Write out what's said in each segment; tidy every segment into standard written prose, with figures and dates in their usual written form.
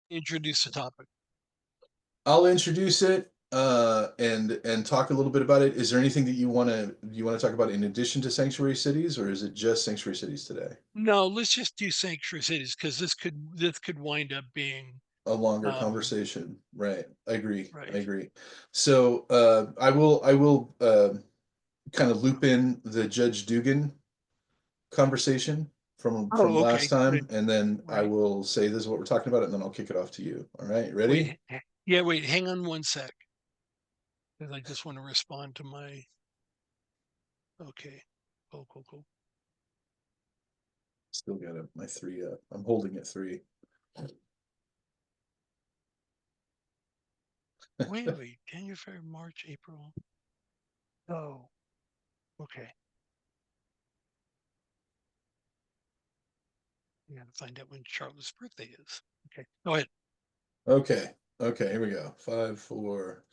Introduce the topic. I'll introduce it and talk a little bit about it. Is there anything that you want to talk about in addition to sanctuary cities, or is it just sanctuary cities today? No, let's just do sanctuary cities because this could wind up being A longer um conversation, right? I agree. I right. agree. So I will kind of loop in the Judge Dugan conversation from Oh, last okay, time, good. and then I Right. will say this is what we're talking about, and then I'll kick it off to you. All right, ready? Yeah, wait, hang on one sec because I just want to respond to my okay. Cool, cool, cool. Still got my three up. I'm holding at three. Wait. January, February, March, April. Oh, okay. I gotta find out when Charlotte's birthday is. Okay. Go ahead. Okay. Okay, here we go. Five, four.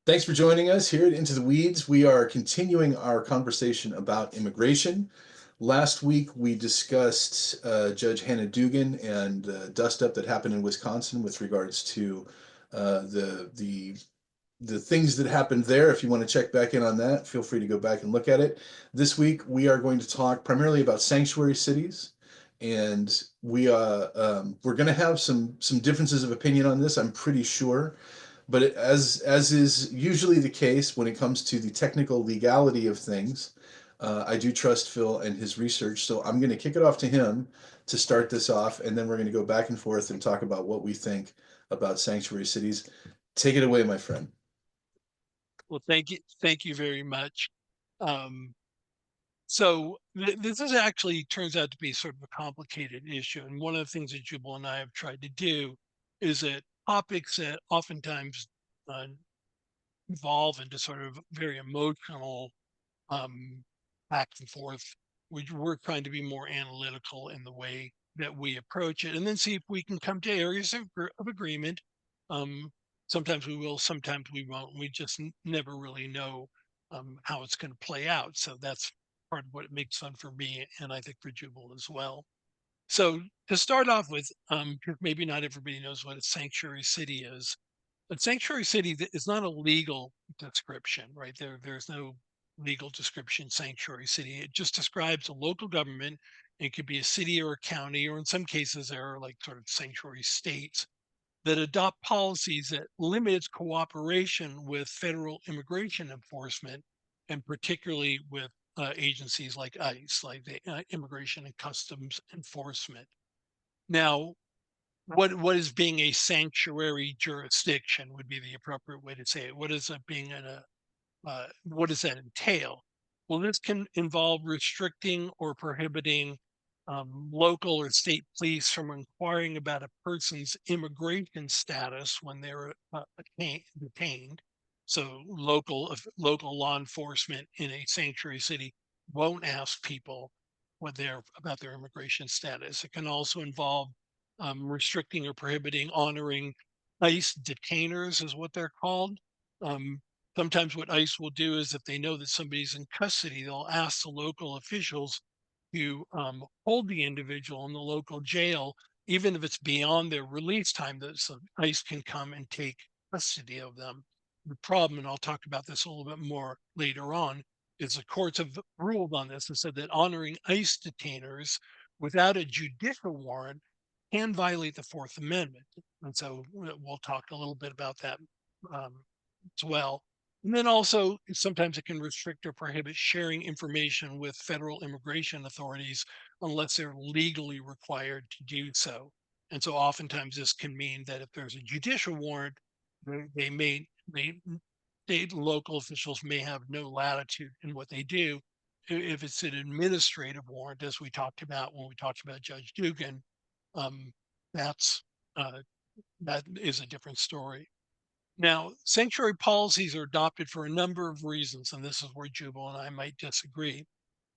Thanks for joining us here at Into the Weeds. We are continuing our conversation about immigration. Last week we discussed Judge Hannah Dugan and the dust up that happened in Wisconsin with regards to the things that happened there. If you want to check back in on that, feel free to go back and look at it. This week we are going to talk primarily about sanctuary cities, and we're going to have some differences of opinion on this. I'm pretty sure, but as is usually the case when it comes to the technical legality of things, I do trust Phil and his research. So I'm going to kick it off to him to start this off, and then we're going to go back and forth and talk about what we think about sanctuary cities. Take it away, my friend. Well, thank you very much. Um, So this is actually turns out to be sort of a complicated issue. And one of the things that Jubal and I have tried to do is that topics that oftentimes uh, evolve into sort of very emotional um, back and forth. We're trying to be more analytical in the way that we approach it, and then see if we can come to areas of agreement. Um, Sometimes we will, sometimes we won't. We just never really know how it's going to play out. So that's part of what it makes fun for me, and I think for Jubal as well. So to start off with, 'cause maybe not everybody knows what a sanctuary city is. But sanctuary city is not a legal description, right? There's no legal description sanctuary city. It just describes a local government. It could be a city or a county, or in some cases there are like sort of sanctuary states that adopt policies that limit its cooperation with federal immigration enforcement, and particularly with agencies like ICE, like the Immigration and Customs Enforcement. Now, what is being a sanctuary jurisdiction would be the appropriate way to say it. What is it being in a what does that entail? Well, this can involve restricting or prohibiting local or state police from inquiring about a person's immigration status when they're detained. So local law enforcement in a sanctuary city won't ask people what they're about their immigration status. It can also involve restricting or prohibiting honoring ICE detainers, is what they're called. Um, Sometimes what ICE will do is if they know that somebody's in custody, they'll ask the local officials to hold the individual in the local jail, even if it's beyond their release time, that so ICE can come and take custody of them. The problem, and I'll talk about this a little bit more later on, is the courts have ruled on this and said that honoring ICE detainers without a judicial warrant can violate the Fourth Amendment. And so we'll talk a little bit about that as well. And then also, sometimes it can restrict or prohibit sharing information with federal immigration authorities unless they're legally required to do so. And so, oftentimes, this can mean that if there's a judicial warrant, they state and local officials may have no latitude in what they do. If it's an administrative warrant, as we talked about when we talked about Judge Dugan, um, that's uh, that is a different story. Now, sanctuary policies are adopted for a number of reasons, and this is where Jubal and I might disagree.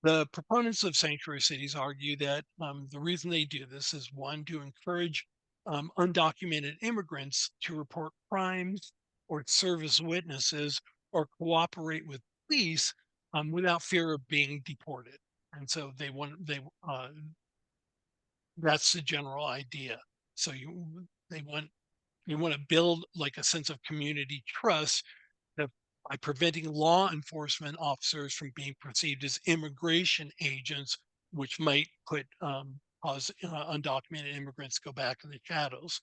The proponents of sanctuary cities argue that the reason they do this is one, to encourage undocumented immigrants to report crimes or serve as witnesses or cooperate with police without fear of being deported. And so That's the general idea. So they want they want to build like a sense of community trust that by preventing law enforcement officers from being perceived as immigration agents, which might put cause undocumented immigrants to go back in the shadows.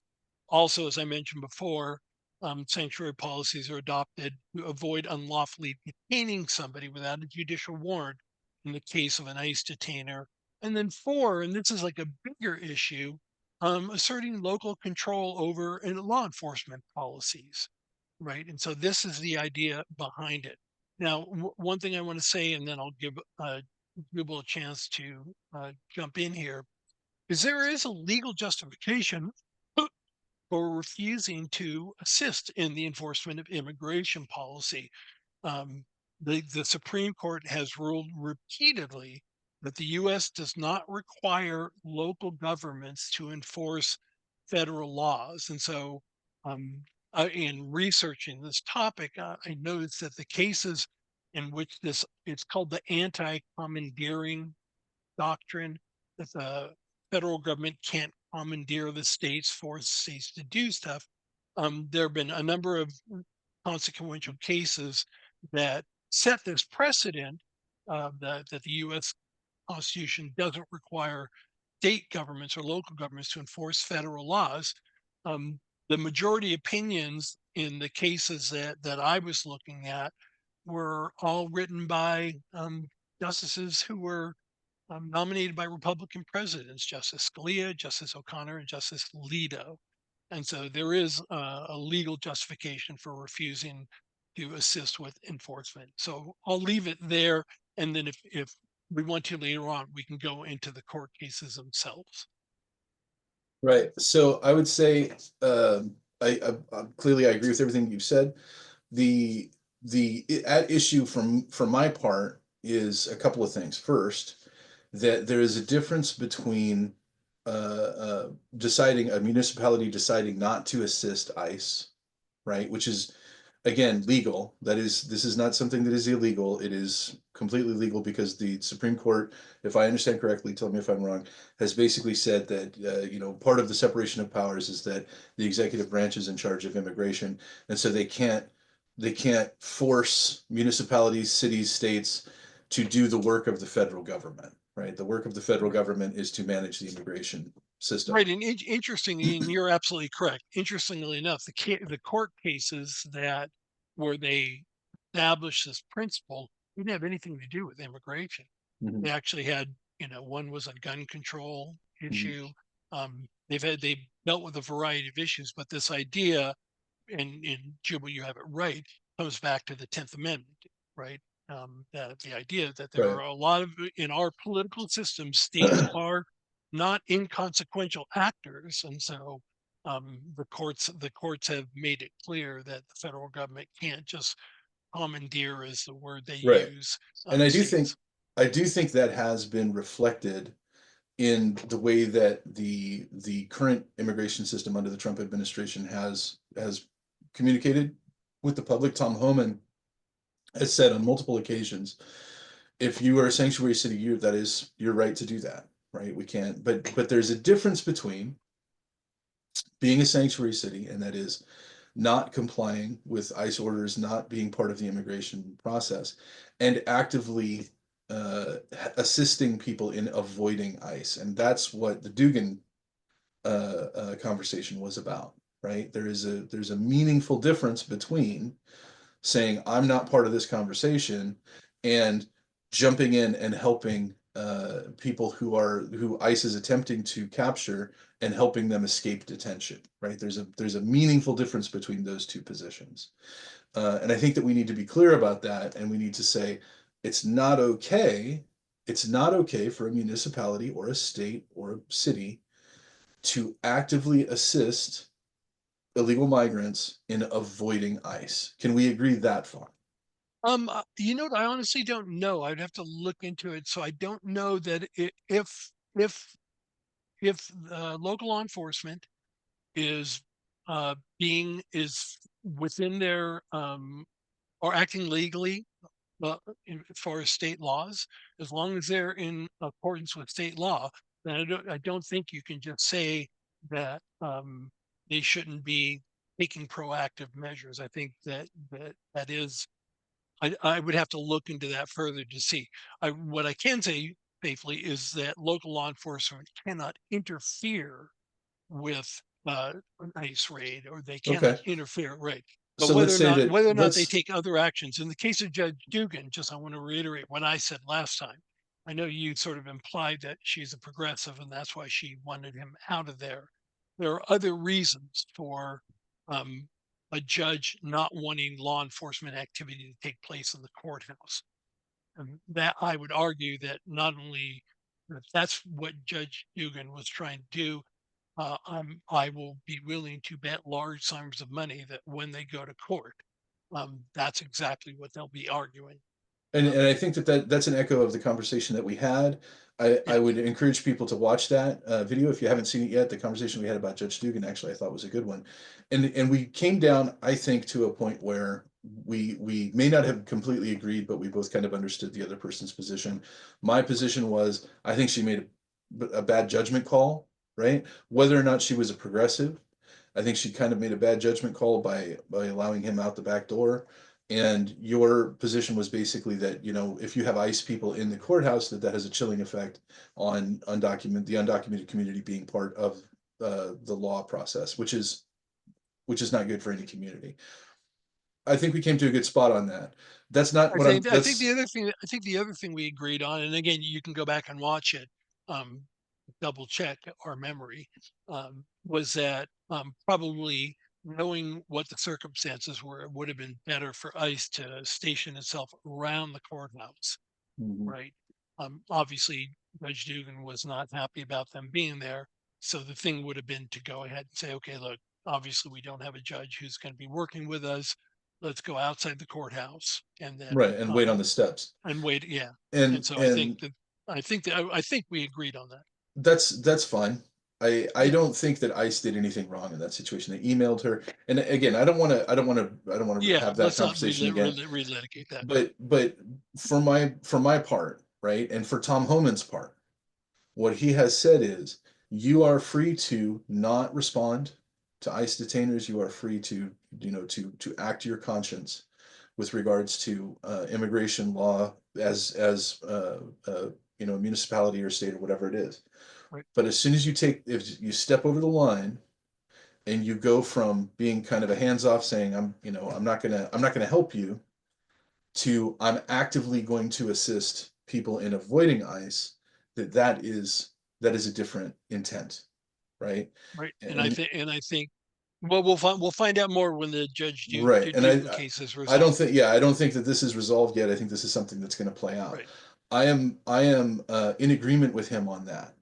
Also, as I mentioned before, sanctuary policies are adopted to avoid unlawfully detaining somebody without a judicial warrant in the case of an ICE detainer. And then four, and this is like a bigger issue, asserting local control over law enforcement policies, right? And so this is the idea behind it. Now, one thing I want to say, and then I'll give Jubal a chance to jump in here, is there is a legal justification for refusing to assist in the enforcement of immigration policy. Um, the Supreme Court has ruled repeatedly that the U.S. does not require local governments to enforce federal laws. And so, um, in researching this topic, I noticed that the cases in which this it's called the anti-commandeering doctrine, that the federal government can't commandeer the states, force states to do stuff. There have been a number of consequential cases that set this precedent, that the U.S. Constitution doesn't require state governments or local governments to enforce federal laws. Um, the majority opinions in the cases that I was looking at were all written by justices who were nominated by Republican presidents, Justice Scalia, Justice O'Connor, and Justice Alito. And so there is a legal justification for refusing to assist with enforcement. So I'll leave it there. And then if we want to later on, we can go into the court cases themselves. Right. So I would say, clearly I agree with everything you've said. At issue from my part is a couple of things. First, that there is a difference between deciding a municipality deciding not to assist ICE, right, which is again legal. That is, this is not something that is illegal. It is completely legal because the Supreme Court, if I understand correctly, tell me if I'm wrong, has basically said that part of the separation of powers is that the executive branch is in charge of immigration, and so they can't force municipalities, cities, states to do the work of the federal government. Right, the work of the federal Right. government is to manage the immigration system. Right, and interestingly, and you're absolutely correct. Interestingly enough, the court cases that where they established this principle didn't have anything to do with immigration. Mhm. They actually had, one was a gun control Mhm. issue. They dealt with a variety of issues, but this idea, and Jubal, you have it right, comes back to the 10th Amendment, right? That the idea that there Right. are a lot of in our political system, states are not inconsequential actors, and so the courts have made it clear that the federal government can't just commandeer is the word they Right. use And I do think states. I do think that has been reflected in the way that the current immigration system under the Trump administration has communicated with the public. Tom Homan has said on multiple occasions, if you are a sanctuary city, that is your right to do that. Right? We can't, but there's a difference between being a sanctuary city, and that is not complying with ICE orders, not being part of the immigration process, and actively assisting people in avoiding ICE. And that's what the Dugan conversation was about, right? There's a meaningful difference between saying I'm not part of this conversation and jumping in and helping people who ICE is attempting to capture and helping them escape detention. Right? There's a meaningful difference between those two positions, and I think that we need to be clear about that, and we need to say it's not okay. It's not okay for a municipality or a state or a city to actively assist illegal migrants in avoiding ICE. Can we agree that far? I honestly don't know. I'd have to look into it. So I don't know that if local law enforcement is within their or acting legally, as far as state laws, as long as they're in accordance with state law, then I don't think you can just say that they shouldn't be taking proactive measures. I think that is I would have to look into that further to see. What I can say safely is that local law enforcement cannot interfere with an ICE raid, or they cannot Okay. interfere, right? But So let's say that whether or not they let's take other actions, in the case of Judge Dugan, just I want to reiterate what I said last time. I know you sort of implied that she's a progressive and that's why she wanted him out of there. There are other reasons for um, a judge not wanting law enforcement activity to take place in the courthouse. And that I would argue that not only if that's what Judge Dugan was trying to do, I will be willing to bet large sums of money that when they go to court, that's exactly what they'll be arguing. and Um, I think that's an echo of the conversation that we had. I yeah, would encourage people to watch that video if you haven't seen it yet. The conversation we had about Judge Dugan actually I thought was a good one, and we came down I think to a point where we may not have completely agreed, but we both kind of understood the other person's position. My position was I think she made a bad judgment call, right? Whether or not she was a progressive, I think she kind of made a bad judgment call by allowing him out the back door. And your position was basically that, you know, if you have ICE people in the courthouse, that has a chilling effect on the undocumented community being part of the law process, which is not good for any community. I think we came to a good spot on that. That's not what I'm. I think That's the other thing we agreed on, and again, you can go back and watch it, um, double check our memory, was that probably knowing what the circumstances were, it would have been better for ICE to station itself around the courthouse, Mhm. right? Obviously, Judge Dugan was not happy about them being there. So the thing would have been to go ahead and say, okay, look, obviously we don't have a judge who's going to be working with us. Let's go outside the courthouse Right, and wait on the steps. and wait. Yeah. And And so and I think we agreed on that. that's fine. I Yeah. don't think that ICE did anything wrong in that situation. They emailed her, and again, I don't want to Yeah. have that Let's not conversation again. relitigate that. But for my part, right, and for Tom Homan's part, what he has said is, you are free to not respond to ICE detainers. You are free to to act your conscience with regards to immigration law as a municipality or state or whatever it is. Right. But as soon as if you step over the line and you go from being kind of a hands-off saying I'm not gonna help you to I'm actively going to assist people in avoiding ICE, that is a different intent, right? Right. And I think, well, we'll find out more when the right, and Dugan case is I don't resolved. think yeah, I don't think that this is resolved yet. I think this is something that's going to play out. Right. I am in agreement with him on that,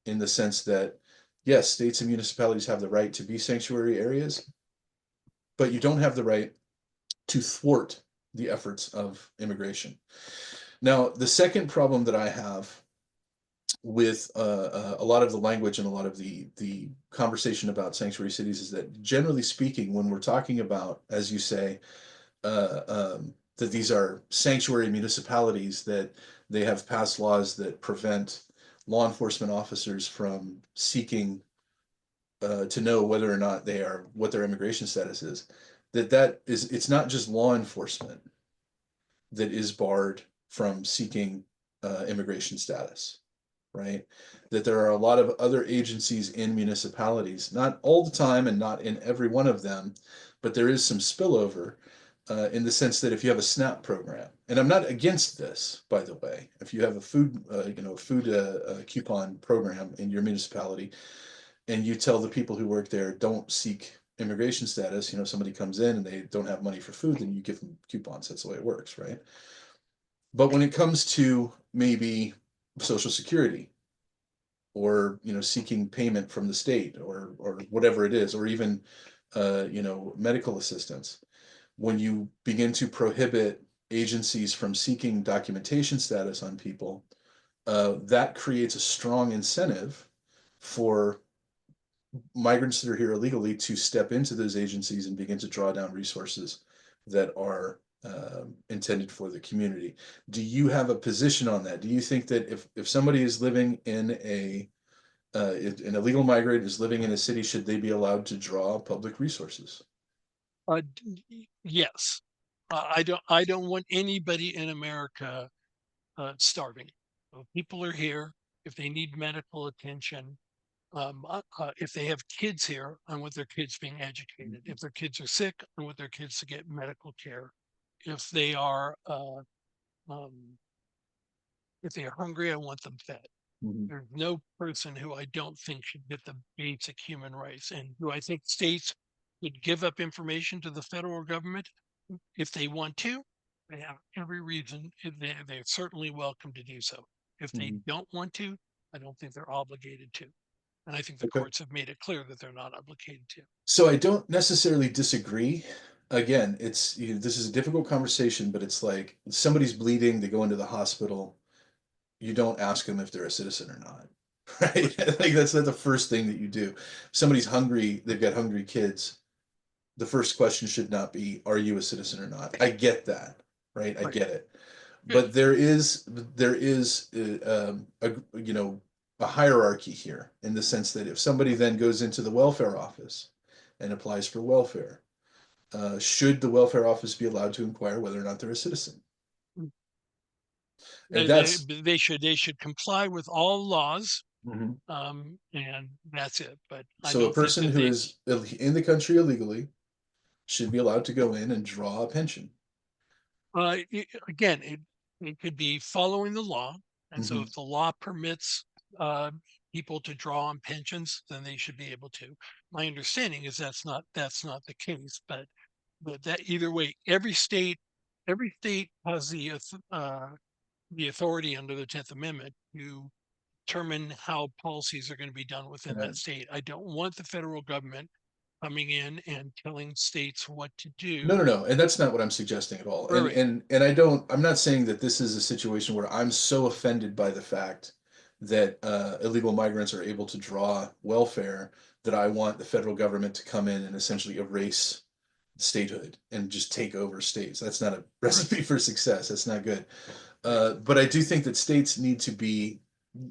in the sense that yes, states and municipalities have the right to be sanctuary areas, but you don't have the right to thwart the efforts of immigration. Now, the second problem that I have with a lot of the language and a lot of the conversation about sanctuary cities is that generally speaking, when we're talking about, as you say, that these are sanctuary municipalities, that they have passed laws that prevent law enforcement officers from seeking to know whether or not they are what their immigration status is. It's not just law enforcement that is barred from seeking immigration status, right? That there are a lot of other agencies in municipalities, not all the time and not in every one of them, but there is some spillover in the sense that if you have a SNAP program, and I'm not against this, by the way, if you have a food coupon program in your municipality, and you tell the people who work there don't seek immigration status, somebody comes in and they don't have money for food, then you give them coupons. That's the way it works, right? But when it comes to maybe Social Security, or seeking payment from the state, or whatever it is, or even medical assistance, when you begin to prohibit agencies from seeking documentation status on people, that creates a strong incentive for migrants that are here illegally to step into those agencies and begin to draw down resources that are intended for the community. Do you have a position on that? Do you think that if somebody is living in a If an illegal migrant is living in a city, should they be allowed to draw public resources? Yes. I don't want anybody in America starving. So people are here. If they need medical attention, if they have kids here, I want their kids being educated. If their kids are sick, I want their kids to get medical care. If they are um, if they are hungry, I want them fed. Mhm. There's no person who I don't think should get the basic human rights, and who I think states would give up information to the federal government if they want to. They have every reason. They're certainly welcome to do so. If they Mhm. don't want to, I don't think they're obligated to. And I think the Okay. courts have made it clear that they're not obligated to. So I don't necessarily disagree. Again, this is a difficult conversation, but it's like somebody's bleeding, they go into the hospital. You don't ask them if they're a citizen or not, right? Right. Like that's not the first thing that you do. If somebody's hungry, they've got hungry kids. The first question should not be, "Are you a citizen or not?" I get that, right? I Right. get it, Good. but there is a hierarchy here in the sense that if somebody then goes into the welfare office and applies for welfare, should the welfare office be allowed to inquire whether or not they're a citizen? And that's They should comply with all laws, Mhm. and that's it. But I So a don't think person that who they is in the country illegally should be allowed to go in and draw a pension. again, it could be following the law. And so Hmm. if the law permits uh, people to draw on pensions, then they should be able to. My understanding is that's not the case, but that either way, every state has the authority under the 10th Amendment to determine how policies are going to be done within Right. that state. I don't want the federal government coming in and telling states what to No, no, do. no, and that's not what I'm suggesting at all. Right, And right, I'm not saying that this is a situation where I'm so offended by the fact that illegal migrants are able to draw welfare that I want the federal government to come in and essentially erase statehood and just take over states. That's not a right. recipe for success. That's not good. Right. But I do think that states need to be,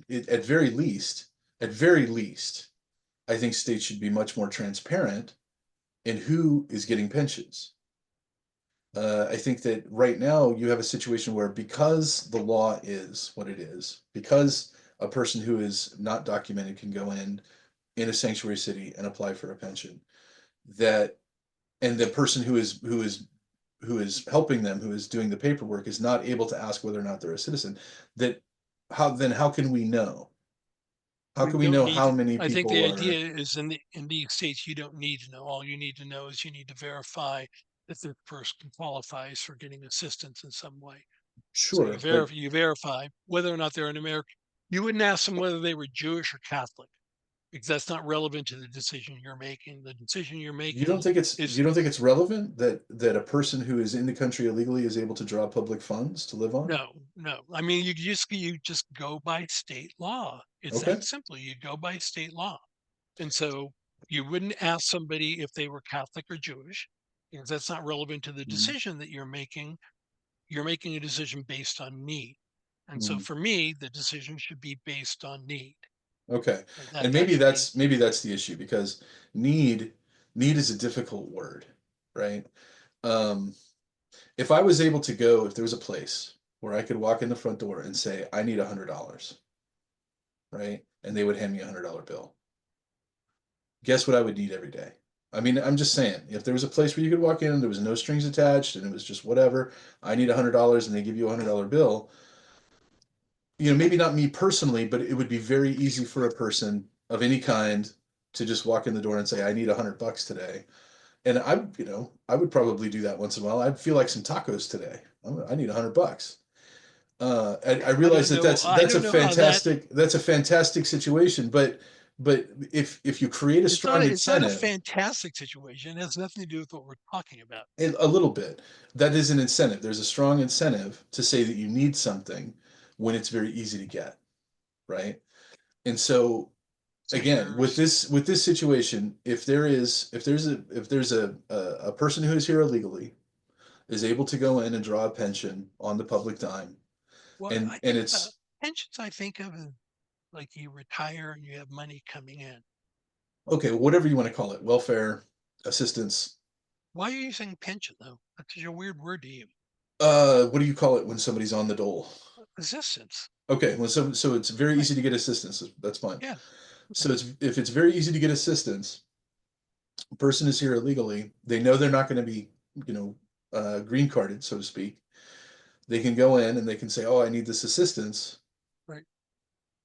at very least, at very least, I think states should be much more transparent in who is getting pensions. I think that right now you have a situation where because the law is what it is, because a person who is not documented can go in a sanctuary city and apply for a pension, that and the person who is helping them, who is doing the paperwork, is not able to ask whether or not they're a citizen, that how can we know? How We can we don't know need how to, many I think the people are idea is in these states, you don't need to know. All you need to know is you need to verify that this person qualifies for getting assistance in some way. So you sure, but verify whether or not they're an American. You wouldn't ask them whether they were Jewish or Catholic, because that's not relevant to the decision you're making. The decision you're making is you don't think it's relevant that a person who is in the country illegally is able to draw public funds to live on? no, no. I mean, you just go by state law. It's that Okay. simple. You go by state law. And so you wouldn't ask somebody if they were Catholic or Jewish, because that's not relevant to the Mhm. decision that you're making. You're making a decision based on need. And so Mhm. for me, the decision should be based on need. Okay. That And that maybe should be that's the issue because need need is a difficult word, right? Um, if I was able to go, if there was a place where I could walk in the front door and say, I need $100, right? And they would hand me $100 bill. Guess what I would need every day? I mean, I'm just saying, if there was a place where you could walk in and there was no strings attached and it was just whatever, I need $100 and they give you $100 bill, maybe not me personally, but it would be very easy for a person of any kind to just walk in the door and say, I need $100 today. And I would probably do that once in a while. I'd feel like some tacos today. I need $100. I I realize don't that know. I don't know how that that's a fantastic situation, but if you create a strong it's not a incentive, fantastic situation. It has nothing to do with what we're talking about. a little bit, that is an incentive. There's a strong incentive to say that you need something when it's very easy to get, right? And so So again, with yours this situation, if there's a person who is here illegally is able to go in and draw a pension on the public dime, well, and I and think it's pensions I think of like you retire and you have money coming in. Okay, whatever you want to call it, welfare, assistance. Why are you using pension though? That's such a weird word to use. What do you call it when somebody's on the dole? Assistance. Okay, well, so it's very Right. easy to get assistance. That's fine. Yeah. Okay. So it's if it's very easy to get assistance, a person is here illegally. They know they're not going to be, you know, green carded, so to speak. They can go in and they can say, "Oh, I need this assistance." Right.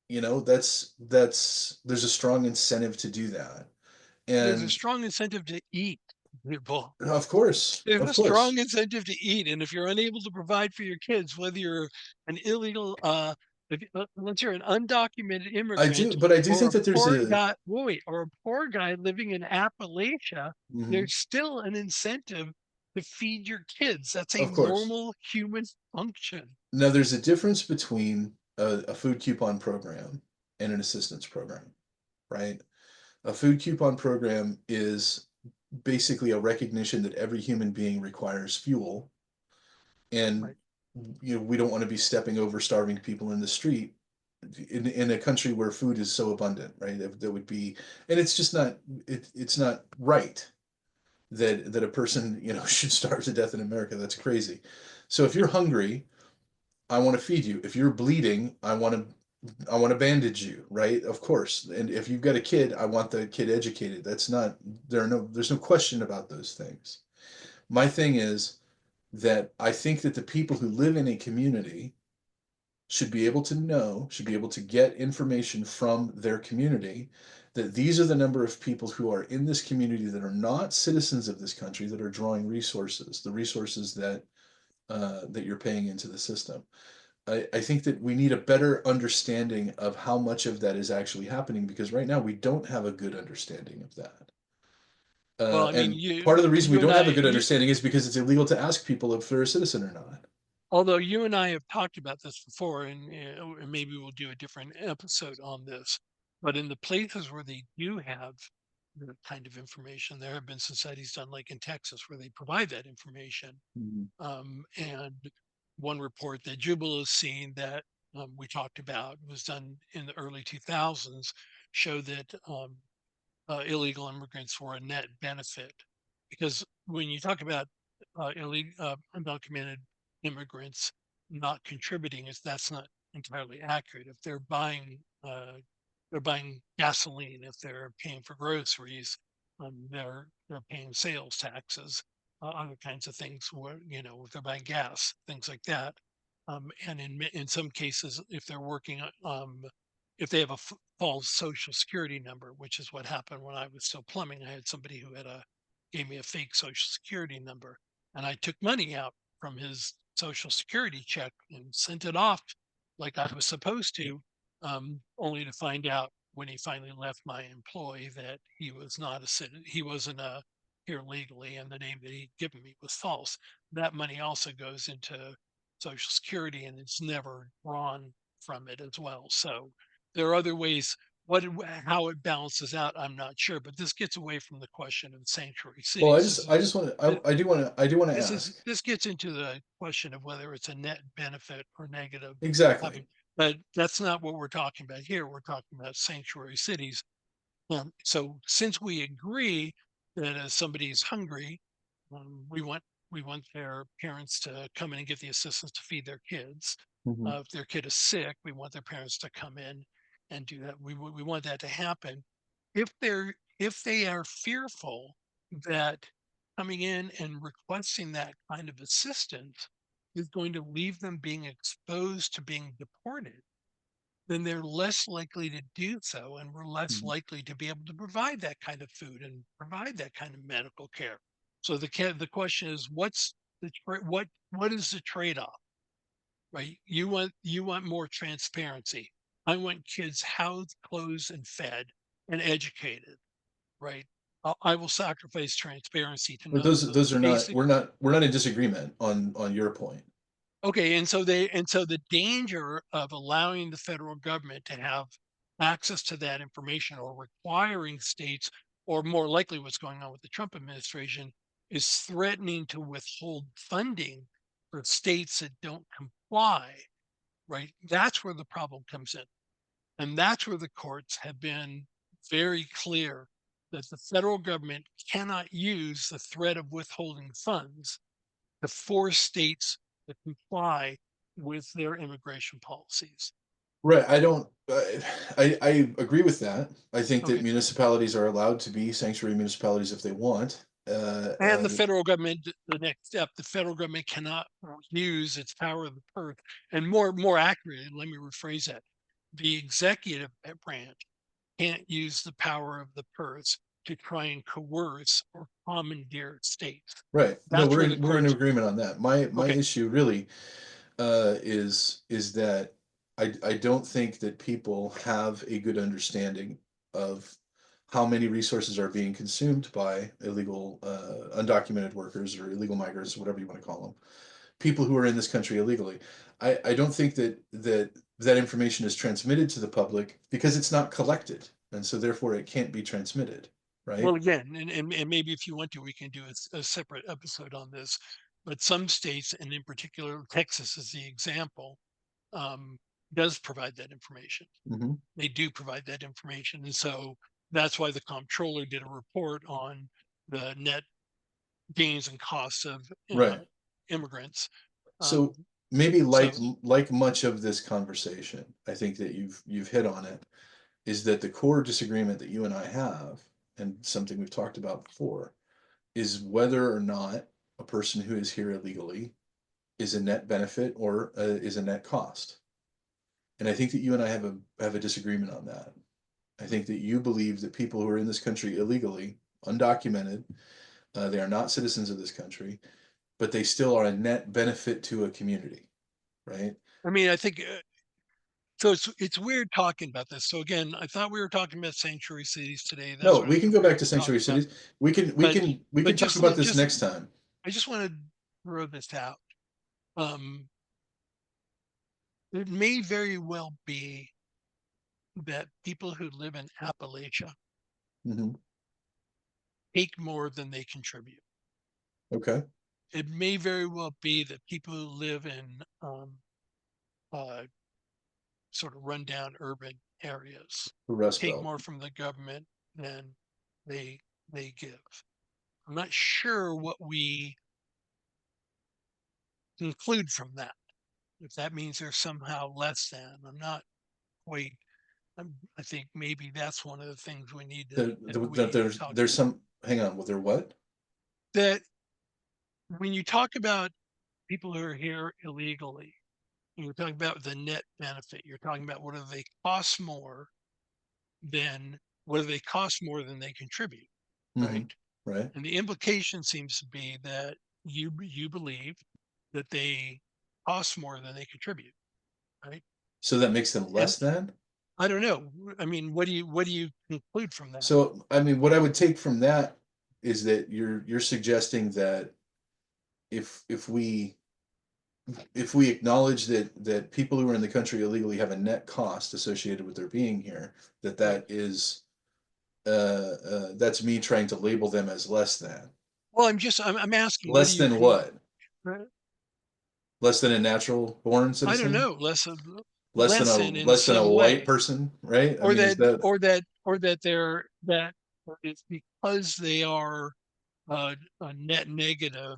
You know, that's there's a strong incentive to do that, There's a and strong incentive to eat, people. of course, There's of a strong course, incentive to eat, and if you're unable to provide for your kids, whether you're an illegal, unless you're an undocumented I do, immigrant but I do or think a that there's poor a guy, wait, or a poor guy living in Appalachia, mhm, there's still an incentive to feed your kids. That's a of course. normal human function. Now, there's a difference between a food coupon program and an assistance program, right? A food coupon program is basically a recognition that every human being requires fuel, and Right. we don't want to be stepping over starving people in the street in a country where food is so abundant, right? That would be, and it's just not it's not right that a person should starve to death in America. That's crazy. So if you're hungry, I want to feed you. If you're bleeding, I want to bandage you, right? Of course. And if you've got a kid, I want the kid educated. That's not there's no question about those things. My thing is that I think that the people who live in a community should be able to know, should be able to get information from their community that these are the number of people who are in this community that are not citizens of this country that are drawing resources, the resources that you're paying into the system. I think that we need a better understanding of how much of that is actually happening because right now we don't have a good understanding of that. Well, I mean, And part of the reason we you and don't have a I, good understanding is because it's illegal to ask people if they're a citizen or not. although you and I have talked about this before, and maybe we'll do a different episode on this, but in the places where they do have the kind of information, there have been some studies done, like in Texas, where they provide that information. Mhm. And one report that Jubal has seen that we talked about was done in the early 2000s, showed that illegal immigrants were a net benefit. Because when you talk about illegal, undocumented immigrants not contributing, is that's not entirely accurate. If they're buying gasoline, if they're paying for groceries, they're paying sales taxes, other kinds of things. Where if they're buying gas, things like that. And in some cases, if they're working, if they have a false social security number, which is what happened when I was still plumbing. I had somebody who gave me a fake social security number, and I took money out from his social security check and sent it off like I was supposed to, only to find out when he finally left my employ that he was not a citizen. He wasn't here legally, and the name that he'd given me was false. That money also goes into Social Security, and it's never drawn from it as well. So there are other ways. How it balances out, I'm not sure. But this gets away from the question of sanctuary Well, I cities. just I just want to I do want to ask. This gets into the question of whether it's a net benefit or negative Exactly. having, but that's not what we're talking about here. We're talking about sanctuary cities. So since we agree that as somebody is hungry, we want their parents to come in and get the assistance to feed their kids. Mhm. If their kid is sick, we want their parents to come in and do that. We want that to happen. If they are fearful that coming in and requesting that kind of assistance is going to leave them being exposed to being deported, then they're less likely to do so, and we're less Mhm. likely to be able to provide that kind of food and provide that kind of medical care. So the question is, what is the trade-off, right? You want more transparency. I want kids housed, clothed, and fed and educated, right? I will sacrifice transparency to But know those those are not basic. we're not in disagreement on your point. Okay, and so the danger of allowing the federal government to have access to that information or requiring states, or more likely what's going on with the Trump administration, is threatening to withhold funding for states that don't comply, right? That's where the problem comes in. And that's where the courts have been very clear that the federal government cannot use the threat of withholding funds to force states to comply with their immigration policies. Right. I agree with that. I think that Okay. municipalities are allowed to be sanctuary municipalities if they want. And the federal government, the next step, the federal government cannot use its power of the purse. And more accurately, let me rephrase that. The executive branch can't use the power of the purse to try and coerce or commandeer states. Right. No, That's where the we're in courts. agreement on that. My Okay. issue really is that I don't think that people have a good understanding of how many resources are being consumed by illegal, undocumented workers or illegal migrants, whatever you want to call them, people who are in this country illegally. I don't think that information is transmitted to the public because it's not collected, and so therefore it can't be transmitted, Well, right? again, and maybe if you want to, we can do a separate episode on this. But some states, and in particular, Texas is the example, um, does provide that information. Hmm. They do provide that information. And so that's why the comptroller did a report on the net gains and costs of Right. immigrants. So Um, maybe so, like much of this conversation, I think that you've hit on it, is that the core disagreement that you and I have, and something we've talked about before, is whether or not a person who is here illegally is a net benefit or is a net cost. And I think that you and I have a disagreement on that. I think that you believe that people who are in this country illegally, undocumented, they are not citizens of this country, but they still are a net benefit to a community, right? I mean, I think so. It's weird talking about this. So again, I thought we were talking about sanctuary cities today. No, That's what I we was can go back prepared to to talk sanctuary about. cities. We But can talk about this just next time. I just want to throw this out. Um, it may very well be that people who live in Appalachia Hmm. take more than they contribute. Okay. It may very well be that people who live in uh, sort of rundown urban areas The Rust take Belt. more from the government than they they give. I'm not sure what we conclude from that. If that means they're somehow less than, I'm not quite. I think maybe that's one of the things we need to that we need to talk There's about. some, hang on, well, there what? That when you talk about people who are here illegally, you're talking about the net benefit. You're talking about than what do they cost more than they contribute, Hmm. right? Right. And the implication seems to be that you believe that they cost more than they contribute, right? So that makes them And less than? I don't know. I mean, what do you conclude from that? So, I mean, what I would take from that is that you're suggesting that if if we if we acknowledge that people who are in the country illegally have a net cost associated with their being here, Right. that is that's me trying to label them as less than. Well, I'm asking, what do Less you than what? uh, Less than a natural born I don't citizen? know, less than in Less than a some white way, person, right? I mean, is that or that they're that it's because they are a net negative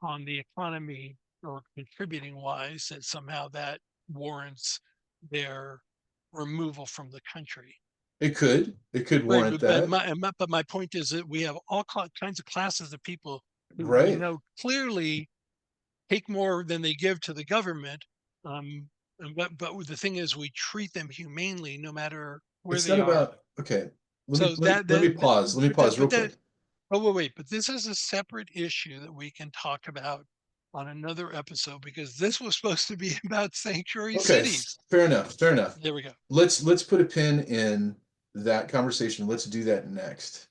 on the economy or contributing wise that somehow that warrants their removal from the country. it could Right, warrant that, but my point is that we have all kinds of classes of people who we right? know clearly take more than they give to the government. Um, but the thing is, we treat them humanely no matter where It's they not are. about, okay. So Let me pause. Let me pause real but that quick. oh wait, but this is a separate issue that we can talk about on another episode because this was supposed to be about sanctuary Okay, cities. fair enough. Fair enough. There we go. Let's put a pin in that conversation. Let's do that next.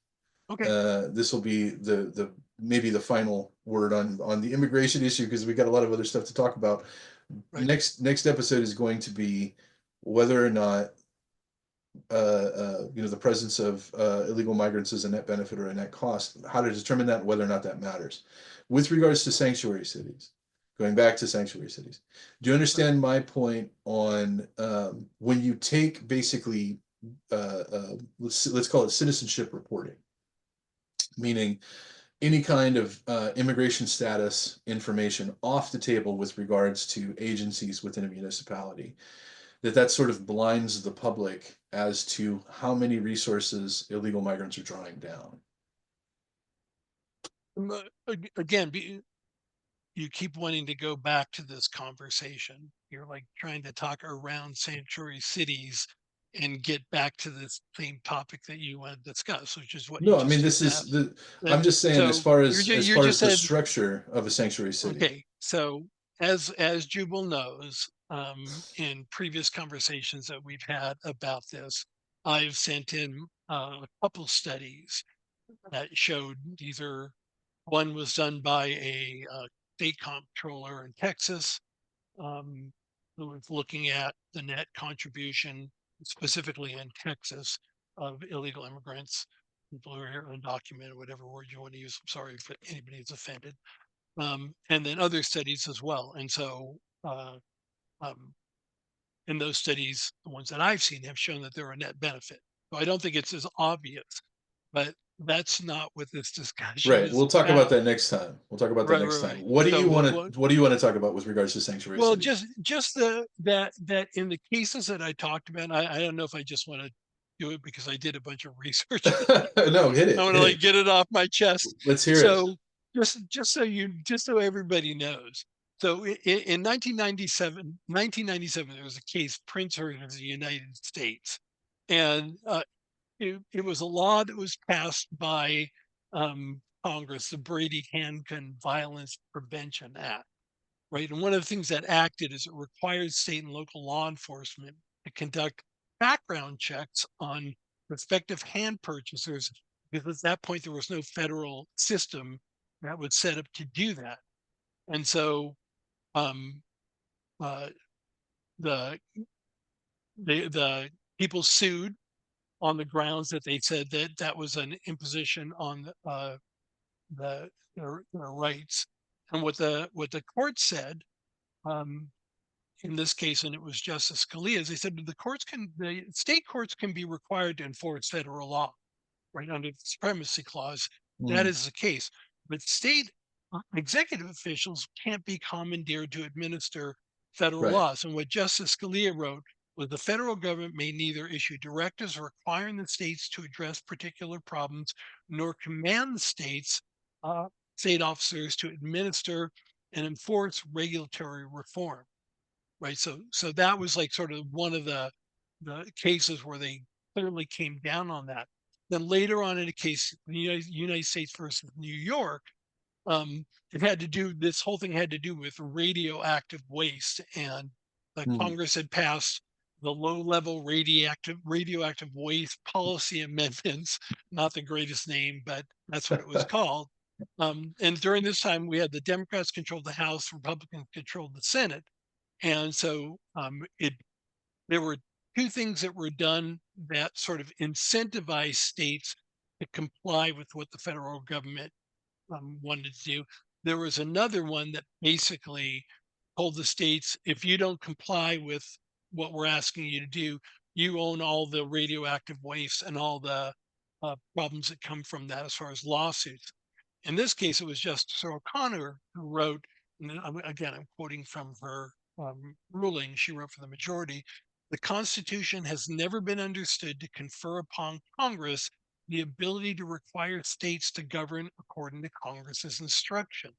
Okay, This will be the maybe the final word on the immigration issue because we got a lot of other stuff to talk about. right. Next episode is going to be whether or not the presence of illegal migrants is a net benefit or a net cost. How to determine that, whether or not that matters. With regards to sanctuary cities, Going back to sanctuary cities. Do you understand my point on when you take basically let's call it citizenship reporting, meaning any kind of immigration status information off the table with regards to agencies within a municipality, that sort of blinds the public as to how many resources illegal migrants are drawing down. Again, you keep wanting to go back to this conversation. You're like trying to talk around sanctuary cities and get back to this same topic that you want to discuss, which is what you No, I mean, just this just is asked. the, That I'm just saying so as you far just as the said, structure of a sanctuary city. okay. So as Jubal knows, in previous conversations that we've had about this, I've sent in a couple studies that showed either one was done by a state comptroller in Texas, um, who was looking at the net contribution, specifically in Texas, of illegal immigrants, people who are here undocumented, whatever word you want to use. I'm sorry if anybody is offended. And then other studies as well. And so, um, in those studies, the ones that I've seen have shown that they're a net benefit. So I don't think it's as obvious, but that's not what this discussion Right. is We'll talk about about. that next time. We'll talk about that Right, next right, time. right. So What do you want to talk about with regards to sanctuary well, cities? just that in the cases that I talked about, I don't know if I just want to do it because I did a bunch of research. No, hit I it. want to Hit like it. get it off my chest. Let's hear it. So just so everybody knows. So in 1997, there was a case, Prince heard of the United States, and it was a law that was passed by Congress, the Brady-Hankin Violence Prevention Act, right? And one of the things that act did is it required state and local law enforcement to conduct background checks on prospective hand purchasers, because at that point there was no federal system that was set up to do that. And so um, uh, the, the people sued on the grounds that they said that that was an imposition on their rights. And what the court said, um, in this case, and it was Justice Scalia, as they said, the state courts can be required to enforce federal law, right, under the supremacy clause. That Mm, is the case. But state executive officials can't be commandeered to administer federal right. laws. And what Justice Scalia wrote was the federal government may neither issue directives requiring the states to address particular problems, nor command the uh, state officers to administer and enforce regulatory reform, right? So that was like sort of one of the cases where they clearly came down on that. Then later on in a case, the United States versus New York, it had to do, this whole thing had to do with radioactive waste, and the Mm. Congress had passed the low level radioactive waste policy amendments. Not the greatest name, but that's what it was called. And during this time, we had the Democrats controlled the House, Republicans controlled the Senate. And so there were two things that were done that sort of incentivized states to comply with what the federal government wanted to do. There was another one that basically told the states, if you don't comply with what we're asking you to do, you own all the radioactive waste and all the problems that come from that as far as lawsuits. In this case, it was Justice O'Connor who wrote, and again, I'm quoting from her ruling, she wrote for the majority: the Constitution has never been understood to confer upon Congress the ability to require states to govern according to Congress's instructions.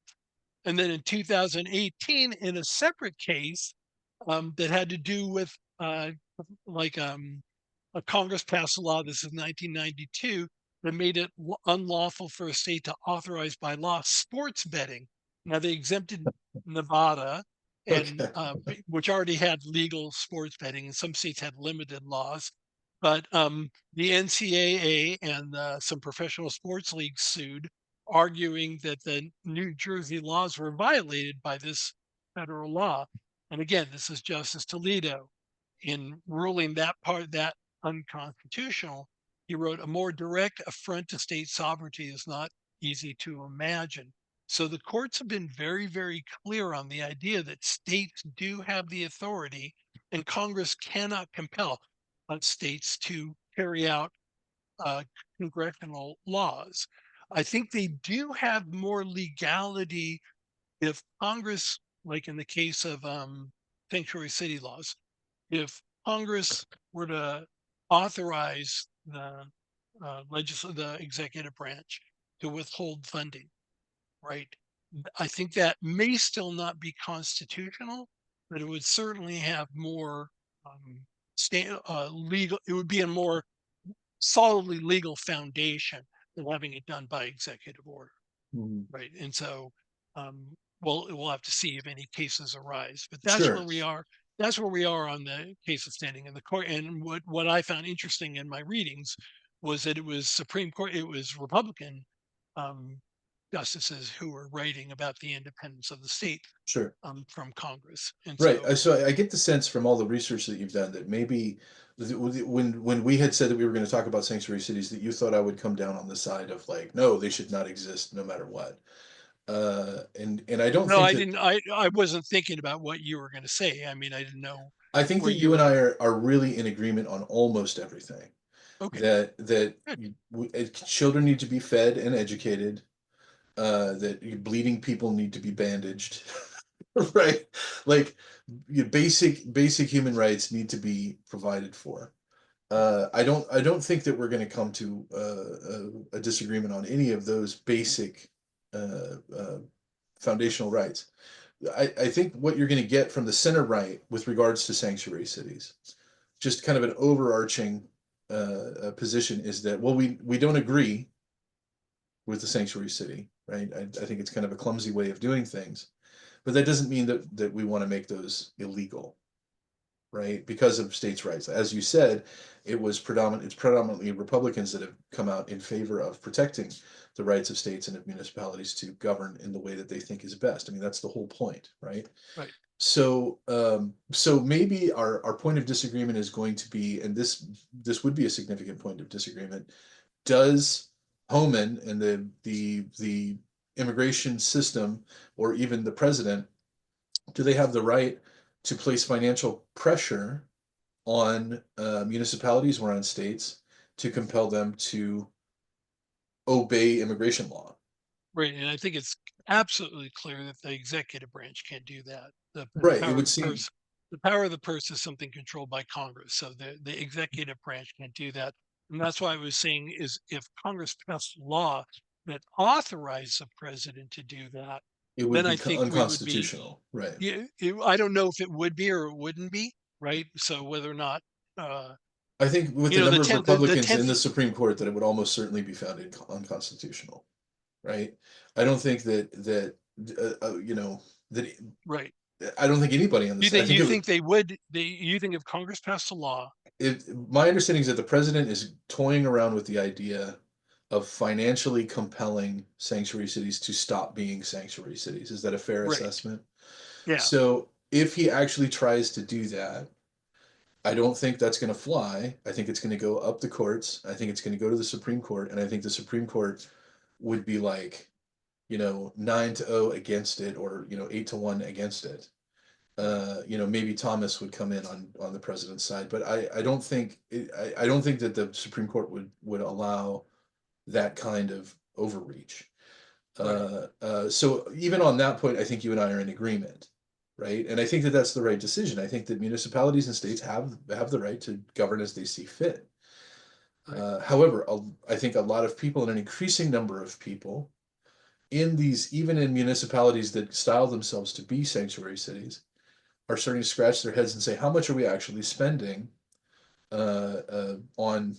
And then in 2018, in a separate case that had to do with like a Congress passed a law, this is 1992, that made it unlawful for a state to authorize by law sports betting. Now they exempted Nevada, and Okay. which already had legal sports betting, and some states had limited laws. But the NCAA and some professional sports leagues sued, arguing that the New Jersey laws were violated by this federal law. And again, this is Justice Toledo in ruling that part that unconstitutional. He wrote, a more direct affront to state sovereignty is not easy to imagine. So the courts have been very, very clear on the idea that states do have the authority and Congress cannot compel states to carry out uh, congressional laws. I think they do have more legality if Congress, like in the case of sanctuary city laws, if Congress were to authorize the executive branch to withhold funding, right? I think that may still not be constitutional, but it would certainly have more legal. It would be a more solidly legal foundation than having it done by executive order. Mhm. Right. And so, we'll have to see if any cases arise, but that's where Sure, we are. That's where we are on the case of standing in the court. And what I found interesting in my readings was that it was Supreme Court, it was Republican um, justices who were writing about the independence of the state sure. from Congress. And Right. so, So I get the sense from all the research that you've done that maybe when we had said that we were going to talk about sanctuary cities, that you thought I would come down on the side of like, no, they should not exist no matter what. And I don't no, think I that didn't. I wasn't thinking about what you were going to say. I mean, I didn't know I think where that you you and were. I are really in agreement on almost everything. Okay. That Good. children need to be fed and educated. That bleeding people need to be bandaged. Right? Like basic human rights need to be provided for. I don't think that we're going to come to a disagreement on any of those basic foundational rights. I think what you're going to get from the center right with regards to sanctuary cities, just kind of an overarching position is that, well, we don't agree with the sanctuary city, right? I think it's kind of a clumsy way of doing things, but that doesn't mean that we want to make those illegal, right? Because of states' rights. As you said, it's predominantly Republicans that have come out in favor of protecting the rights of states and of municipalities to govern in the way that they think is best. I mean, that's the whole point, right? Right. So maybe our point of disagreement is going to be, and this would be a significant point of disagreement. Does Homan and the immigration system, or even the president, do they have the right to place financial pressure on municipalities or on states to compel them to obey immigration law? Right, and I think it's absolutely clear that the executive branch can't do that. The Right. It power of would the seem. purse, the power of the purse is something controlled by Congress. So the executive branch can't do that. And that's why I was saying is if Congress passed law that authorized the president to do that, It would then be I think we would be, unconstitutional. Right. yeah, I don't know if it would be or it wouldn't be, right? So whether or not, uh, I think with the the number of 10th, the Republicans in 10th, the Supreme Court that it would almost certainly be found unconstitutional. Right. I don't think that right. I don't think anybody on You this. I think think you think they would you think if Congress passed a law, my understanding is that the president is toying around with the idea of financially compelling sanctuary cities to stop being sanctuary cities. Is that a fair right? assessment? Yeah, So if he actually tries to do that, I don't think that's going to fly. I think it's going to go up the courts. I think it's going to go to the Supreme Court, and I think the Supreme Court would be like, 9-0 against it, or 8-1 against it. Maybe Thomas would come in on the president's side, but I don't think I don't think that the Supreme Court would allow that kind of overreach. right, So even on that point, I think you and I are in agreement, right? And I think that that's the right decision. I think that municipalities and states have the right to govern as they see fit. right, However, I think a lot of people, and an increasing number of people even in municipalities that style themselves to be sanctuary cities, are starting to scratch their heads and say, how much are we actually spending on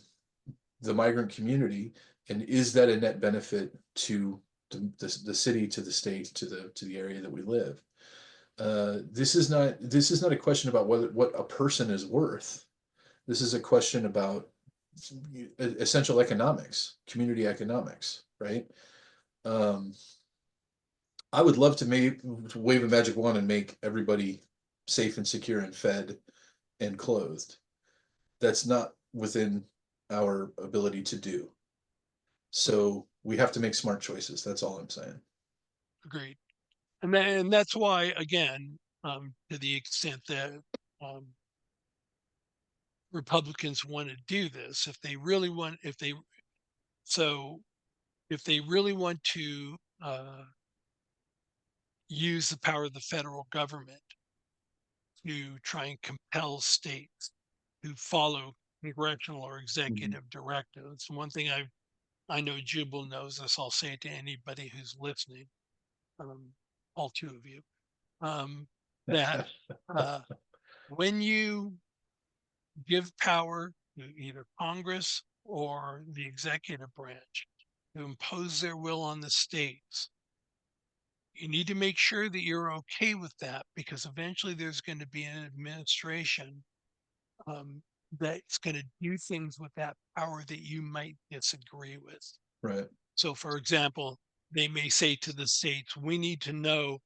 the migrant community, and is that a net benefit to the city, to the state, to the area that we live? This is not a question about what a person is worth. This is a question about essential economics, community economics, right? Um, I would love to wave a magic wand and make everybody safe and secure and fed and clothed. That's not within our ability to do. right. So we have to make smart choices. That's all I'm saying. agreed. And that's why, again, to the extent that um, Republicans want to do this, if they really want, if they so if they really want to use the power of the federal government to try and compel states to follow congressional or Mhm. executive directives. One thing I know Jubal knows this. I'll say it to anybody who's listening, um, all two of you, um, that uh, when you give power to either Congress or the executive branch to impose their will on the states, you need to make sure that you're okay with that, because eventually there's going to be an administration um, that's going to do things with that power that you might disagree with. Right. So, for example, they may say to the states, we need to know